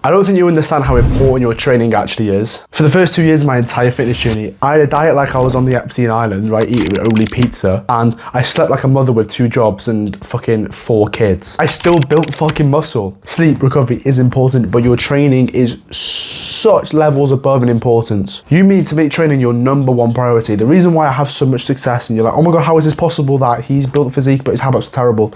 I don't think you understand how important your training actually is. For the first 2 years of my entire fitness journey, I had a diet like I was on the Epstein Island, right, eating only pizza, and I slept like a mother with 2 jobs and fucking 4 kids. I still built fucking muscle. Sleep recovery is important, but your training is such levels above in importance. You need to make training your #1 priority. The reason why I have so much success and you're like, oh my God, how is this possible that he's built physique but his habits are terrible,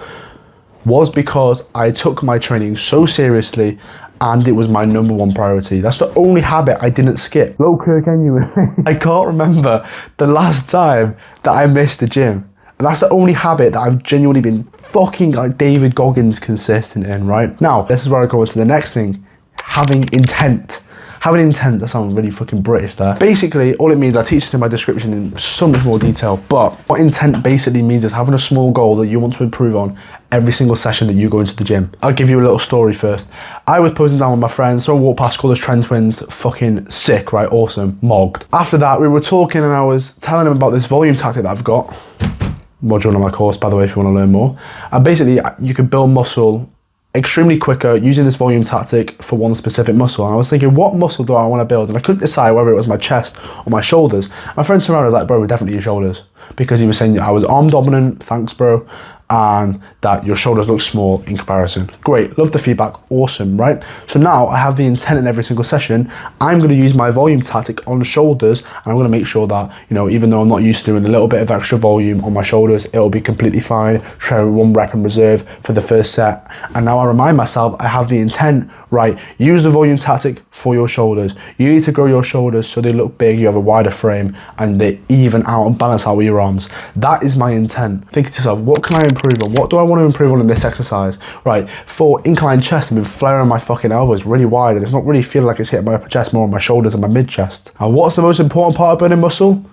was because I took my training so seriously and it was my #1 priority. That's the only habit I didn't skip. Low Kirk genuinely. I can't remember the last time that I missed the gym. And that's the only habit that I've genuinely been fucking like David Goggins consistent in, right? Now, this is where I go into the next thing, having intent. Having intent, that sounds really fucking British there. Basically, all it means, I teach this in my description in so much more detail, but what intent basically means is having a small goal that you want to improve on every single session that you go into the gym. I'll give you a little story first. I was posing down with my friends, so I walked past called us Trend Twins, fucking sick, right? Awesome, mogged. After that, we were talking and I was telling them about this volume tactic that I've got. Module on my course, by the way, if you want to learn more. And basically, you can build muscle extremely quicker using this volume tactic for one specific muscle. And I was thinking, what muscle do I want to build? And I couldn't decide whether it was my chest or my shoulders. My friend surrounded was like, bro, definitely your shoulders. Because he was saying I was arm dominant, thanks bro, and that your shoulders look small in comparison. Great, love the feedback, awesome, right? So now I have the intent in every single session. I'm gonna use my volume tactic on shoulders, and I'm gonna make sure that, you know, even though I'm not used to doing a little bit of extra volume on my shoulders, it'll be completely fine. Try 1 rep in reserve for the first set. And now I remind myself, I have the intent, right? Use the volume tactic for your shoulders. You need to grow your shoulders so they look big, you have a wider frame, and they even out and balance out with your arms. That is my intent. Think to yourself, what can I improve on? What do I want to improve on in this exercise? Right, for incline chest, I've been flaring my fucking elbows really wide and it's not really feeling like it's hitting my upper chest, more on my shoulders and my mid chest. And what's the most important part of building muscle?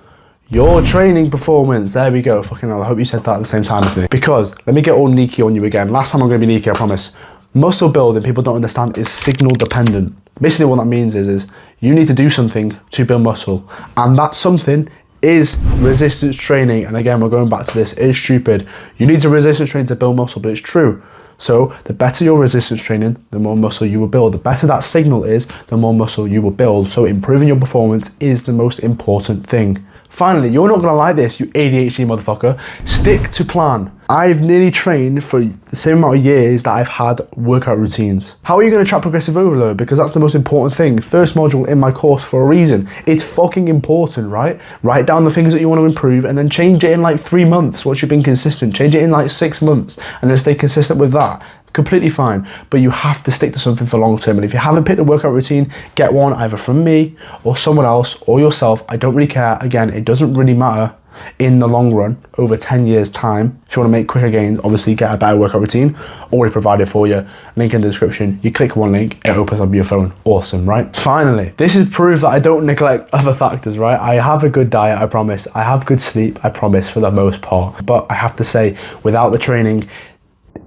Your training performance. There we go. Fucking hell, I hope you said that at the same time as me. Because, let me get all neaky on you again. Last time I'm going to be neaky, I promise. Muscle building, people don't understand, is signal dependent. Basically what that means is you need to do something to build muscle. And that something is resistance training. And again, we're going back to this, it is stupid. You need to resistance train to build muscle, but it's true. So the better your resistance training, the more muscle you will build. The better that signal is, the more muscle you will build. So improving your performance is the most important thing. Finally, you're not gonna like this, you ADHD motherfucker. Stick to plan. I've nearly trained for the same amount of years that I've had workout routines. How are you gonna track progressive overload? Because that's the most important thing. First module in my course for a reason. It's fucking important, right? Write down the things that you wanna improve and then change it in like 3 months once you've been consistent. Change it in like 6 months and then stay consistent with that. Completely fine, but you have to stick to something for long term. And if you haven't picked a workout routine, get one either from me or someone else or yourself. I don't really care. Again, it doesn't really matter in the long run, over 10 years time. If you want to make quicker gains, obviously get a better workout routine already provided for you. Link in the description. You click one link, it opens up your phone. Awesome, right? Finally, this is proof that I don't neglect other factors, right? I have a good diet, I promise. I have good sleep, I promise, for the most part. But I have to say, without the training,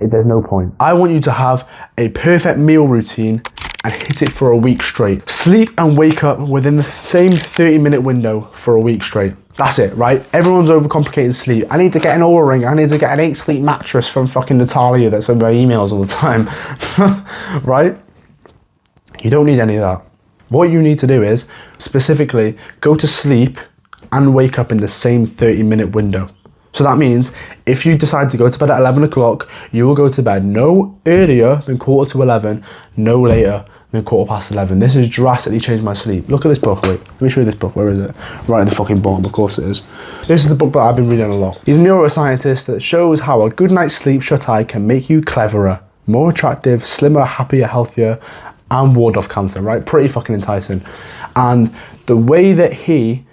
there's no point. I want you to have a perfect meal routine and hit it for a week straight. Sleep and wake up within the same 30-minute window for a week straight. That's it, right? Everyone's overcomplicating sleep. I need to get an Oura ring. I need to get an 8-sleep mattress from fucking Natalia that's on my emails all the time, right? You don't need any of that. What you need to do is specifically go to sleep and wake up in the same 30-minute window. So that means if you decide to go to bed at 11 o'clock, you will go to bed no earlier than 11:15, no later than 11:15. This has drastically changed my sleep. Look at this book, wait, let me show you this book, where is it? Right at the fucking bottom, of course it is. This is the book that I've been reading a lot. He's a neuroscientist that shows how a good night's sleep shut-eye can make you cleverer, more attractive, slimmer, happier, healthier, and ward off cancer, right? Pretty fucking enticing. And the way that he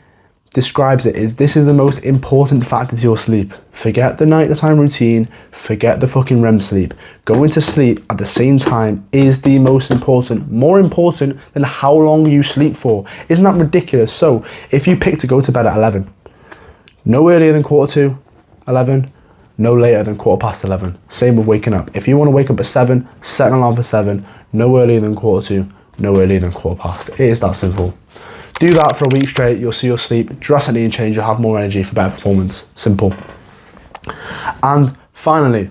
describes it is, this is the most important factor to your sleep. Forget the nighttime routine, forget the fucking REM sleep. Going to sleep at the same time is the most important, more important than how long you sleep for. Isn't that ridiculous? So if you pick to go to bed at 11, no earlier than 11:15, no later than 11:15. Same with waking up. If you want to wake up at 7, set an alarm for 7, no earlier than 2:15, no earlier than 2:15. It is that simple. Do that for a week straight, you'll see your sleep drastically change, you'll have more energy for better performance. Simple. And finally,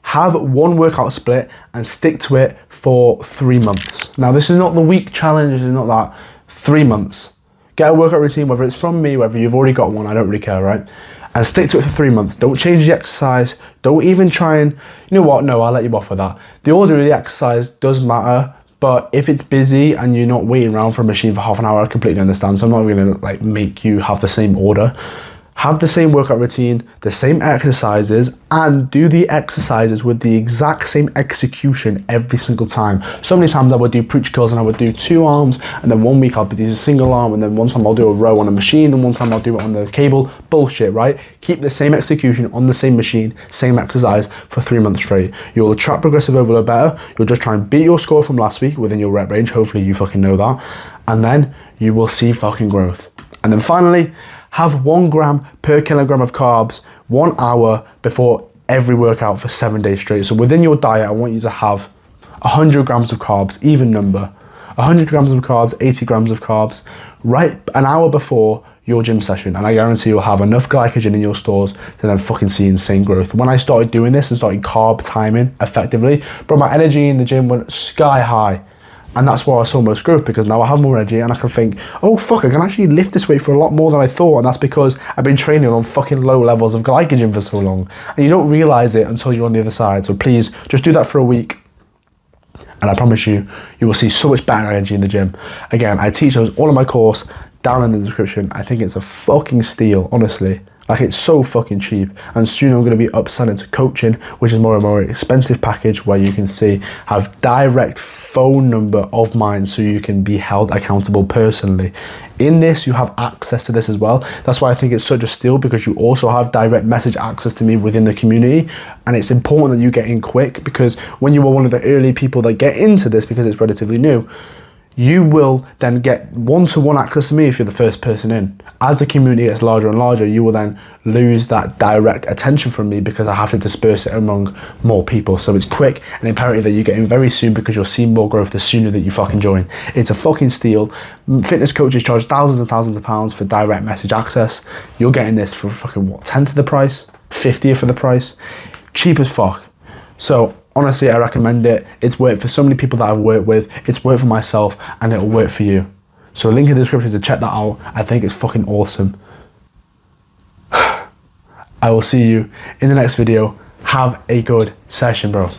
have one workout split and stick to it for 3 months. Now, this is not the week challenge, this is not that. 3 months. Get a workout routine, whether it's from me, whether you've already got one, I don't really care, right? And stick to it for 3 months. Don't change the exercise. Don't even try and, you know what, no, I'll let you off with that. The order of the exercise does matter, but if it's busy and you're not waiting around for a machine for half an hour, I completely understand. So I'm not going to like make you have the same order. Have the same workout routine, the same exercises, and do the exercises with the exact same execution every single time. So many times I would do preacher curls and I would do 2 arms, and then 1 week I'll do a single arm, and then one time I'll do a row on a machine, and one time I'll do it on the cable. Bullshit, right? Keep the same execution on the same machine, same exercise for 3 months straight. You'll track progressive overload better. You'll just try and beat your score from last week within your rep range. Hopefully you fucking know that. And then you will see fucking growth. And then finally, have 1 gram per kilogram of carbs 1 hour before every workout for 7 days straight. So within your diet, I want you to have 100 grams of carbs, even number. 100 grams of carbs, 80 grams of carbs, right an hour before your gym session. And I guarantee you'll have enough glycogen in your stores to then fucking see insane growth. When I started doing this and started carb timing effectively, bro, my energy in the gym went sky high. And that's why I saw most growth, because now I have more energy and I can think, oh fuck, I can actually lift this weight for a lot more than I thought. And that's because I've been training on fucking low levels of glycogen for so long. And you don't realize it until you're on the other side. So please just do that for a week. And I promise you, you will see so much better energy in the gym. Again, I teach those all in my course down in the description. I think it's a fucking steal, honestly. Like, it's so fucking cheap. And soon I'm going to be upselling to coaching, which is more and more expensive package, where you can have direct phone number of mine so you can be held accountable personally. In this, you have access to this as well. That's why I think it's such a steal, because you also have direct message access to me within the community. And it's important that you get in quick, because when you are one of the early people that get into this, because it's relatively new, you will then get one-to-one access to me if you're the first person in. As the community gets larger and larger, you will then lose that direct attention from me, because I have to disperse it among more people. So it's quick and imperative that you get in very soon, because you'll see more growth the sooner that you fucking join. It's a fucking steal. Fitness coaches charge thousands and thousands of pounds for direct message access. You're getting this for fucking what, 10th of the price? 50th of the price? Cheap as fuck. So honestly, I recommend it. It's worked for so many people that I've worked with. It's worked for myself, and it'll work for you. So link in the description to check that out. I think it's fucking awesome. I will see you in the next video. Have a good session, bro.